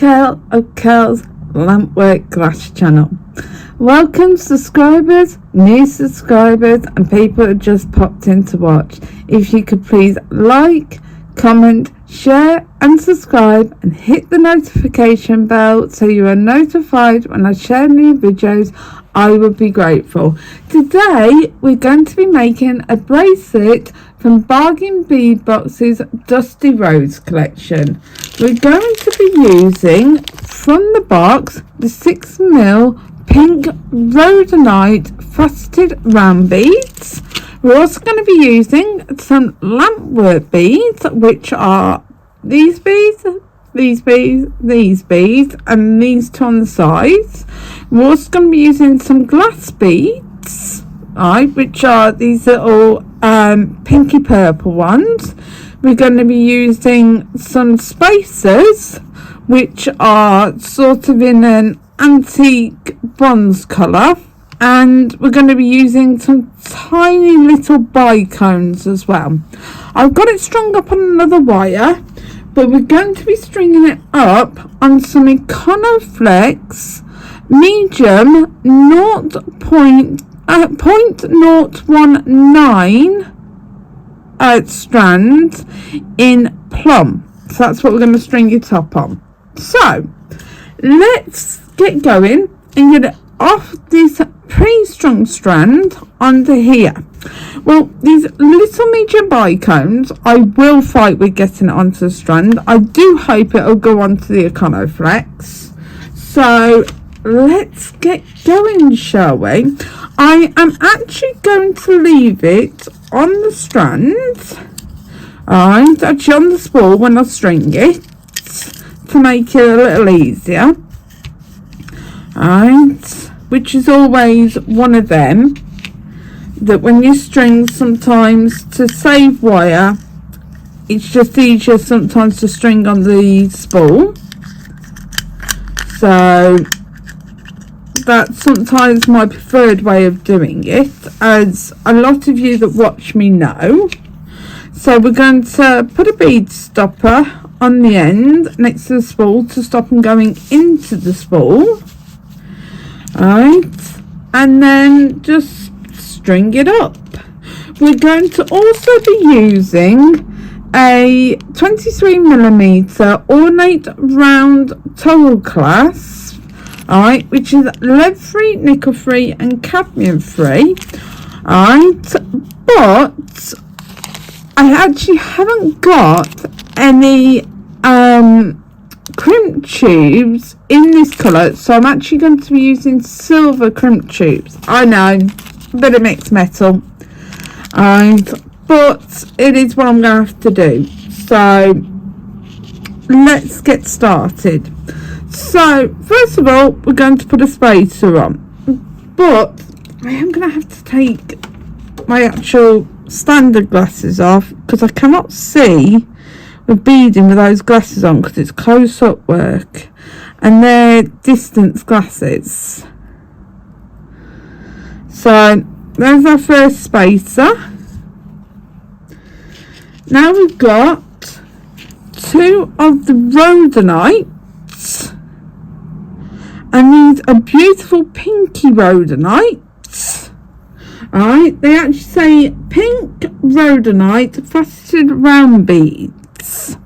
Kel of Kel's Lampwork Glass channel. Welcome subscribers, new subscribers and people who just popped in to watch. If you could please like, comment, share and subscribe and hit the notification bell so you are notified when I share new videos, I would be grateful. Today we're going to be making a bracelet from Bargain Bead Box's Dusty Rose collection. We're going to be using from the box the 6mm pink Rhodonite faceted round beads. We're also going to be using some Lampwork beads, which are these beads, these beads, these beads, and these two on the sides. We're also going to be using some glass beads, right, which are these little pinky purple ones. We're going to be using some spacers, which are sort of in an antique bronze colour, and we're going to be using some tiny little bicones as well. I've got it strung up on another wire, but we're going to be stringing it up on some Econoflex medium 0.019 strands in plum. So that's what we're going to string it up on. So let's get going and get it off this pre-strung strand onto here. Well, these little medium bicones, I will fight with getting it onto the strand. I do hope it'll go onto the Econoflex. So let's get going, shall we? I am actually going to leave it on the strand, alright, actually on the spool when I string it, to make it a little easier, alright, which is always one of them that when you string, sometimes to save wire, it's just easier sometimes to string on the spool. So that's sometimes my preferred way of doing it, as a lot of you that watch me know. So we're going to put a bead stopper on the end next to the spool to stop them going into the spool. Alright, and then just string it up. We're going to also be using a 23mm ornate round towel clasp, alright, which is lead free, nickel free and cadmium free, alright, but I actually haven't got any crimp tubes in this colour, so I'm actually going to be using silver crimp tubes. I know, a bit of mixed metal, but it is what I'm going to have to do. So let's get started. So first of all, we're going to put a spacer on, but I am going to have to take my actual standard glasses off because I cannot see with beading with those glasses on because it's close-up work and they're distance glasses. So there's our first spacer. Now we've got two of the Rhodonites, and these are beautiful pinky Rhodonites. Alright, they actually say pink Rhodonite faceted round beads,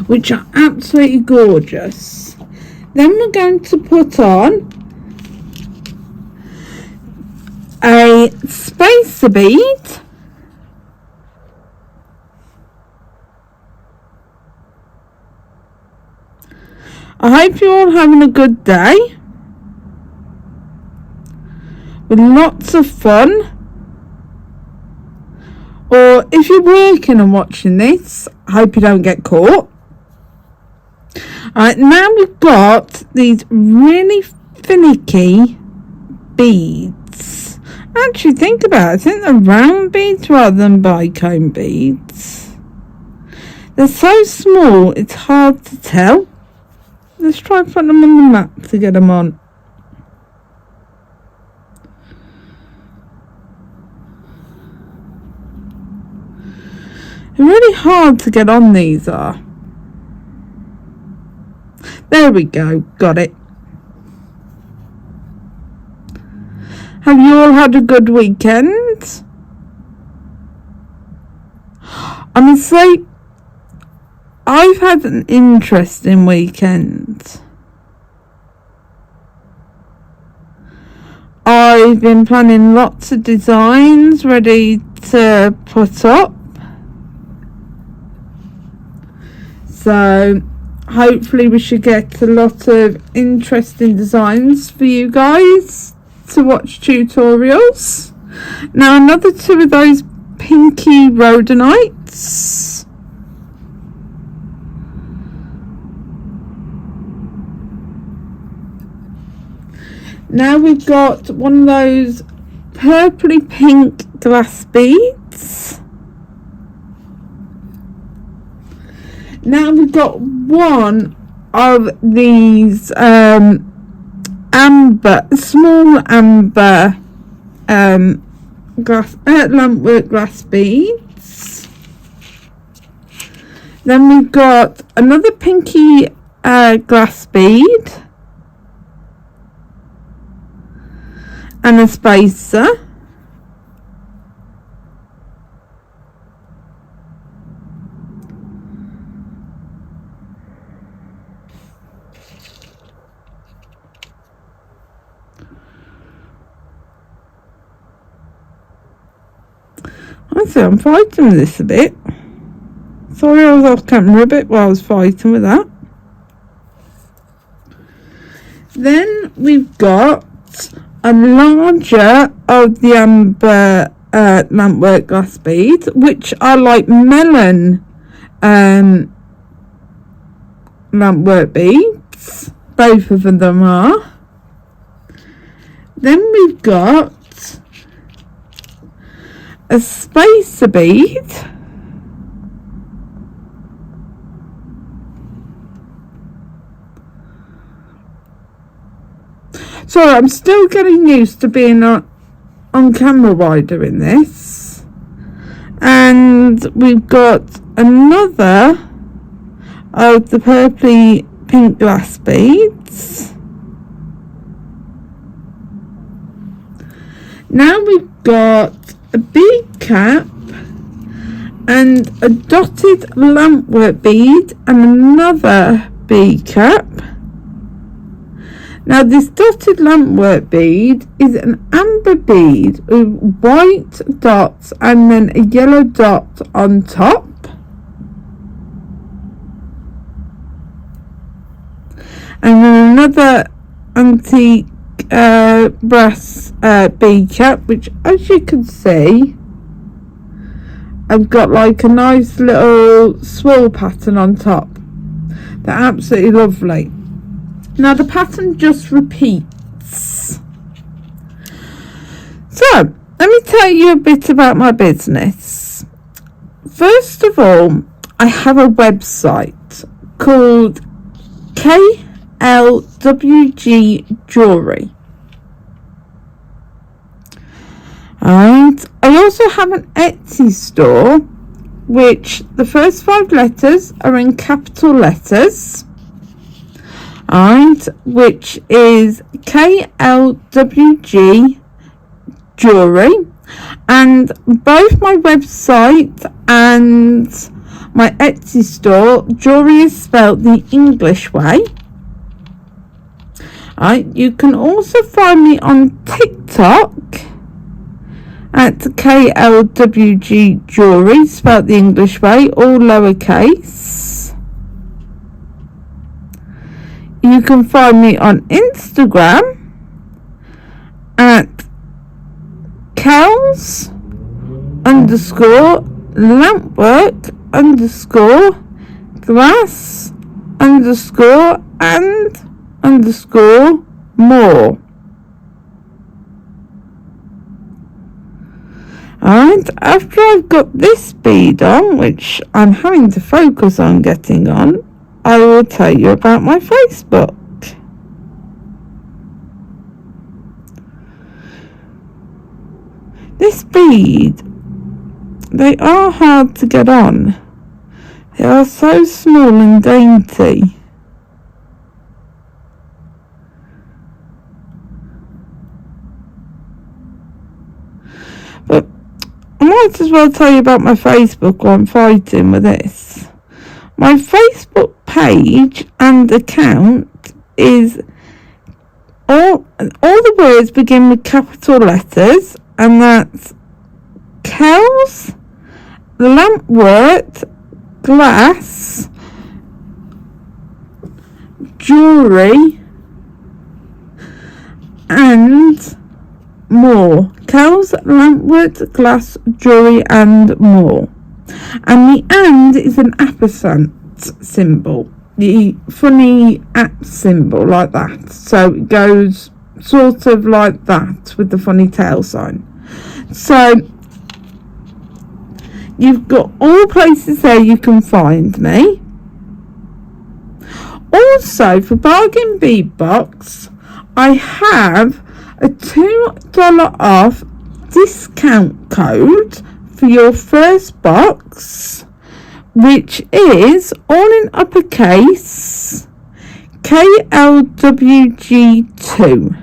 which are absolutely gorgeous. Then we're going to put on a spacer bead, I hope you're all having a good day with lots of fun, or if you're working and watching this, I hope you don't get caught. Alright, now we've got these really finicky beads. Actually, think about it, I think they're round beads rather than bicone beads. They're so small, it's hard to tell. Let's try putting them on the map to get them on. They're really hard to get on, these are. There we go, got it. Have you all had a good weekend? Honestly, I've had an interesting weekend. I've been planning lots of designs ready to put up. So hopefully we should get a lot of interesting designs for you guys to watch tutorials. Now another two of those pinky rhodonites. Now we've got one of those purpley pink glass beads. Now we've got one of these small amber glass Lampwork glass beads. Then we've got another pinky glass bead and a spacer. Honestly, I'm fighting with this a bit. Sorry I was off camera a bit while I was fighting with that. Then we've got a larger of the amber Lampwork glass bead, which are like melon Lampwork beads. Both of them are. Then we've got a spacer bead. Sorry, I'm still getting used to being on camera while doing this. And we've got another of the purpley pink glass beads. Now we've got a bead cap and a dotted Lampwork bead and another bead cap. Now this dotted Lampwork bead is an amber bead with white dots and then a yellow dot on top. And then another antique brass bead cap, which as you can see I've got like a nice little swirl pattern on top. They're absolutely lovely. Now the pattern just repeats. So let me tell you a bit about my business. First of all, I have a website called KLWGJewellery. And I also have an Etsy store, which the first 5 letters are in capital letters. Which is KLWG Jewellery, and both my website and my Etsy store, jewellery is spelled the English way. You can also find me on TikTok at KLWG Jewellery, spelled the English way, all lowercase. You can find me on Instagram at Cals_Lampwork_glass_and_more. And after I've got this bead on, which I'm having to focus on getting on, I will tell you about my Facebook. This bead, they are hard to get on. They are so small and dainty. might as well tell you about my Facebook while I'm fighting with this. My Facebook page and account is all the words begin with capital letters, and that's Kel's Lampwork Glass Jewellery and more. Kel's Lampwork Glass Jewellery and more. And the and is an ampersand symbol, the funny at symbol like that. So it goes sort of like that with the funny tail sign. So you've got all places there you can find me. Also, for Bargain Bead Box, I have a $2 off discount code for your first box, which is all in uppercase KLWG2.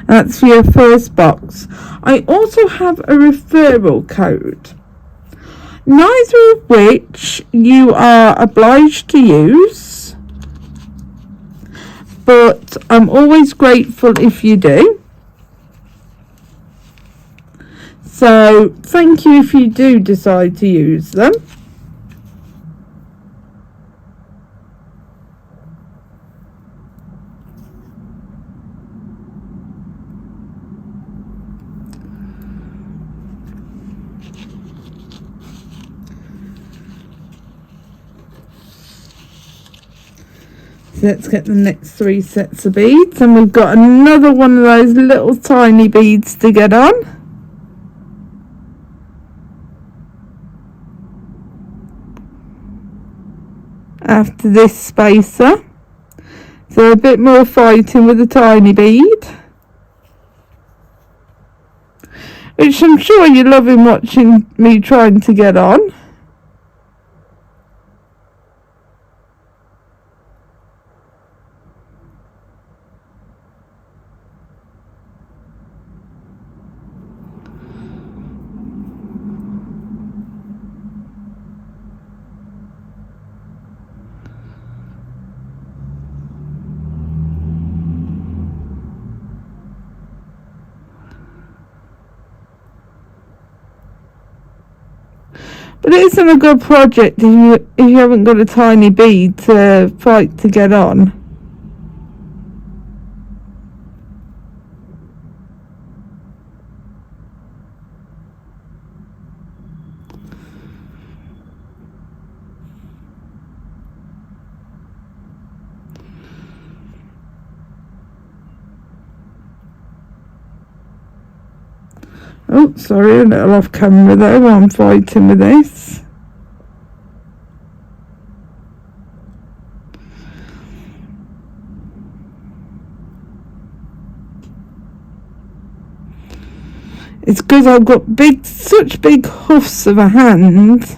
That's for your first box. I also have a referral code, neither of which you are obliged to use, but I'm always grateful if you do. So thank you if you do decide to use them. So let's get the next 3 sets of beads, and we've got another one of those little tiny beads to get on. After this spacer, so a bit more fighting with a tiny bead, which I'm sure you're loving watching me trying to get on. But it isn't a good project if you haven't got a tiny bead to fight to get on. Oh, sorry, a little off camera there while I'm fighting with this. It's because I've got such big hoofs of a hand.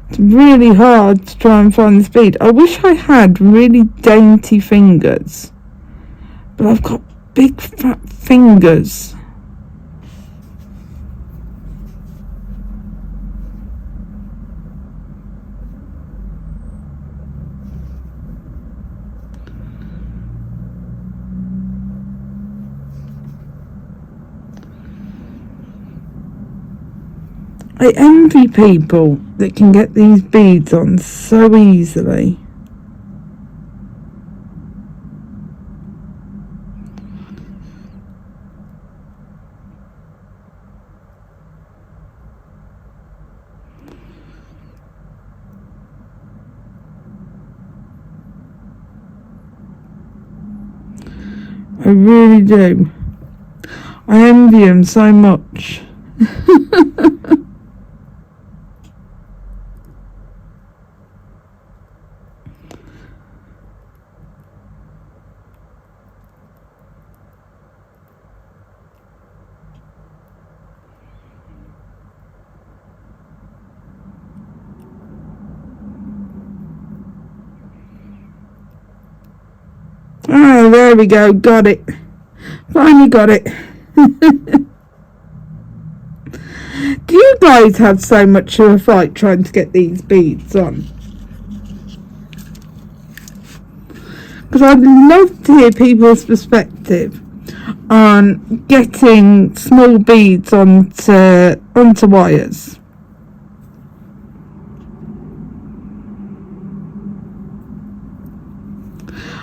It's really hard to try and find this bead. I wish I had really dainty fingers, but I've got big fat fingers. I envy people that can get these beads on so easily. I really do. I envy them so much. Oh, there we go. Got it. Finally got it. Do you guys have so much of a fight trying to get these beads on? Because I'd love to hear people's perspective on getting small beads onto wires.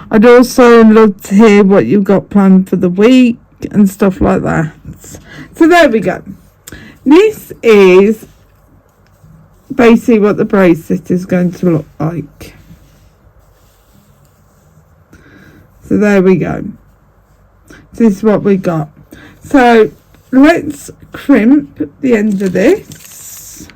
I'd also love to hear what you've got planned for the week and stuff like that. So there we go. This is basically what the bracelet is going to look like. So there we go. This is what we got. So let's crimp the end of this.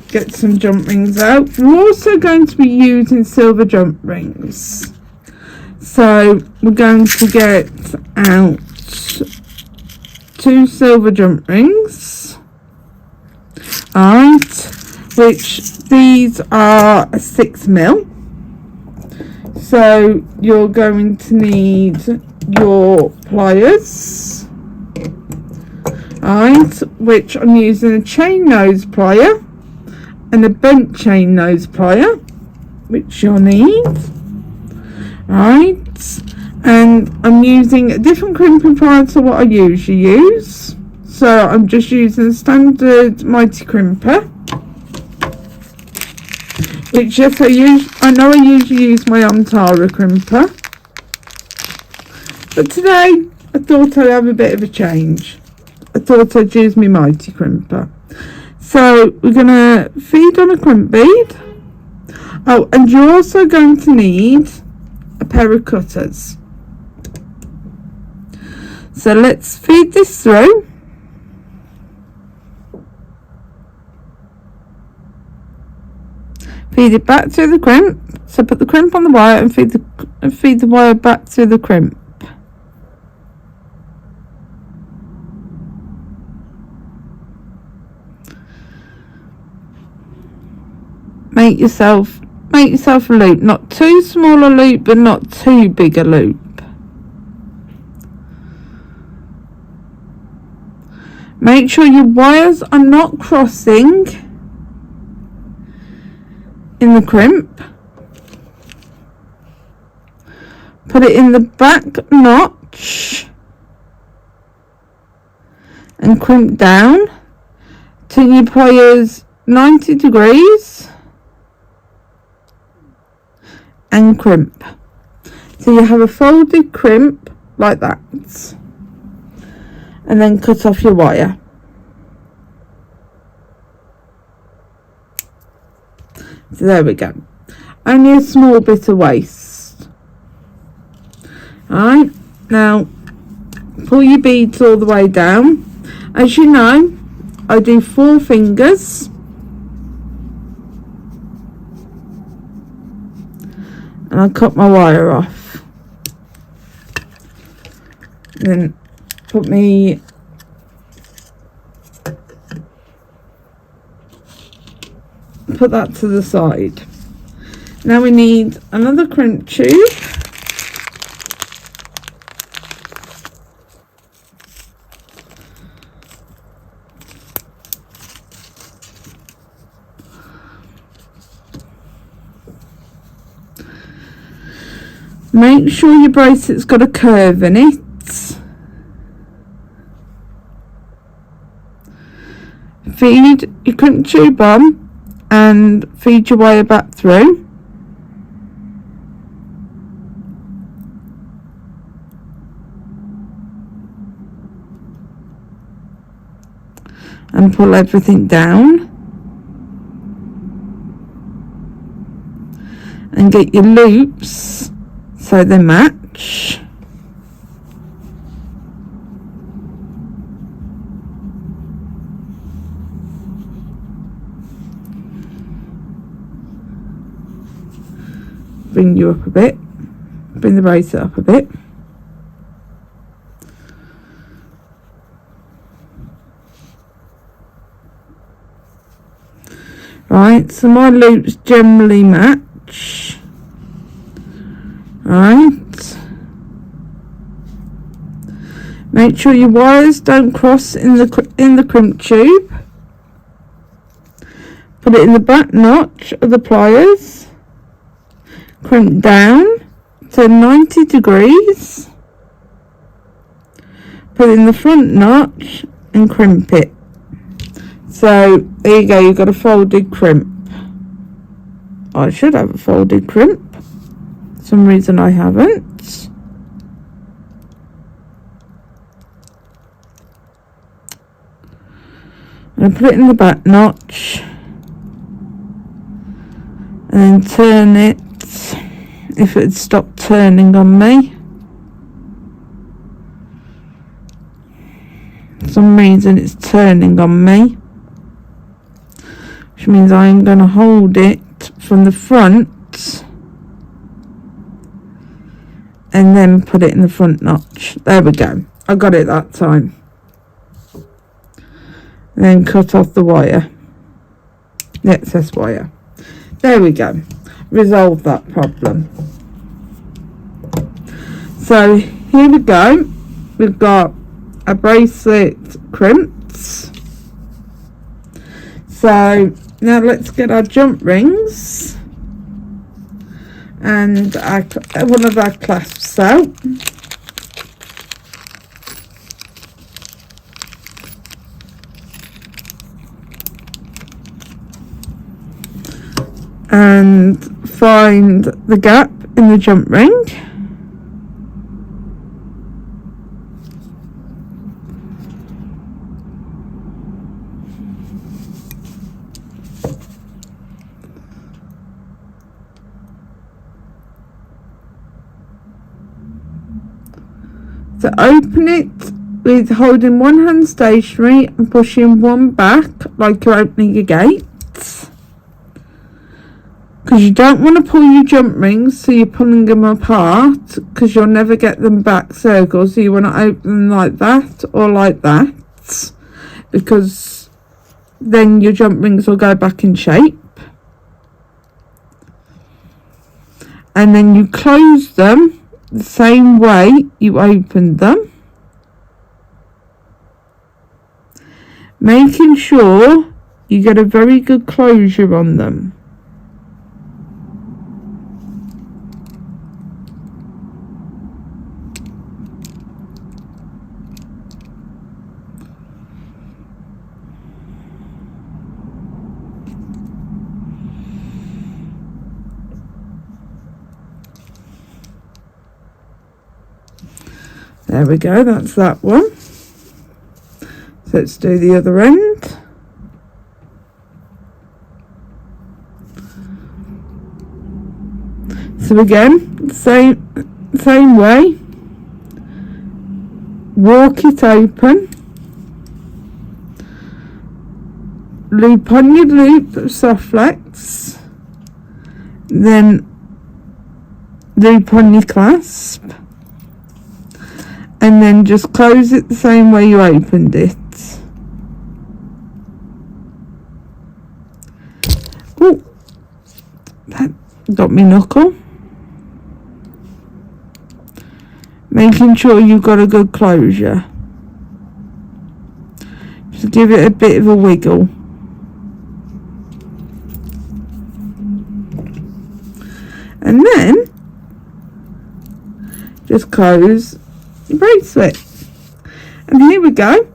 Get some jump rings out. We're also going to be using silver jump rings. So we're going to get out 2 silver jump rings. Alright, which these are a 6mm. So you're going to need your pliers. Alright, which I'm using a chain nose plier and a bent chain nose plier, which you'll need. Right, and I'm using a different crimping plier to what I usually use. So I'm just using a standard mighty crimper, which yes, I know I usually use my Antara crimper, but today I thought I'd have a bit of a change. I thought I'd use my mighty crimper. So we're going to feed on a crimp bead. Oh, and you're also going to need a pair of cutters. So let's feed this through. Feed it back through the crimp. So put the crimp on the wire and feed the wire back through the crimp. Make yourself a loop, not too small a loop but not too big a loop. Make sure your wires are not crossing in the crimp. Put it in the back notch and crimp down. Turn your pliers 90 degrees and crimp. So you have a folded crimp like that. And then cut off your wire. So there we go. Only a small bit of waste. Alright, now pull your beads all the way down. As you know, I do 4 fingers. And I cut my wire off. Then put that to the side. Now we need another crimp tube. Make sure your bracelet's got a curve in it. Feed your crimp tube on and feed your wire back through. And pull everything down. And get your loops so they match. Bring you up a bit, bring the bracelet up a bit. Right, so my loops generally match. Right, Make sure your wires don't cross in the crimp tube. Put it in the back notch of the pliers. Crimp down to 90 degrees. Put it in the front notch and crimp it. So there you go, you've got a folded crimp. I should have a folded crimp. For some reason I haven't. I'm going to put it in the back notch and then turn it if it had stopped turning on me. For some reason it's turning on me, which means I'm going to hold it from the front and then put it in the front notch. There we go, I got it that time. And then cut off the wire, the excess wire. There we go, resolve that problem. So here we go, we've got a bracelet crimps. So now let's get our jump rings and one of our clasps out. And find the gap in the jump ring. So open it with holding one hand stationary and pushing one back like you're opening a gate. Because you don't want to pull your jump rings so you're pulling them apart, because you'll never get them back circles. So you want to open them like that or like that, because then your jump rings will go back in shape. And then you close them the same way you opened them, making sure you get a very good closure on them. There we go, that's that one. So let's do the other end. So again, same way. Walk it open. Loop on your loop of soft flex. Then loop on your clasp. And then just close it the same way you opened it. Oh, that got me knuckle. Making sure you've got a good closure. Just give it a bit of a wiggle. And then just close the bracelet. And here we go.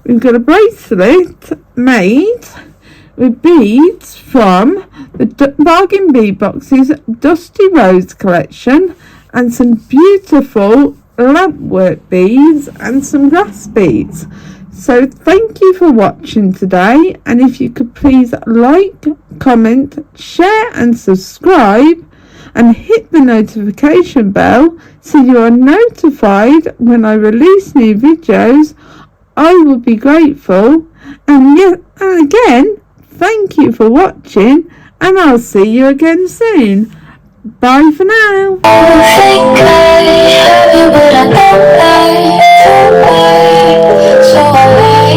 We've got a bracelet made with beads from the Bargain Bead Box's Dusty Rose collection, and some beautiful Lampwork beads and some glass beads. So thank you for watching today, and if you could please like, comment, share and subscribe, and hit the notification bell so you are notified when I release new videos, I will be grateful. And again, thank you for watching, and I'll see you again soon. Bye for now. I think I have you, but I don't lie, so I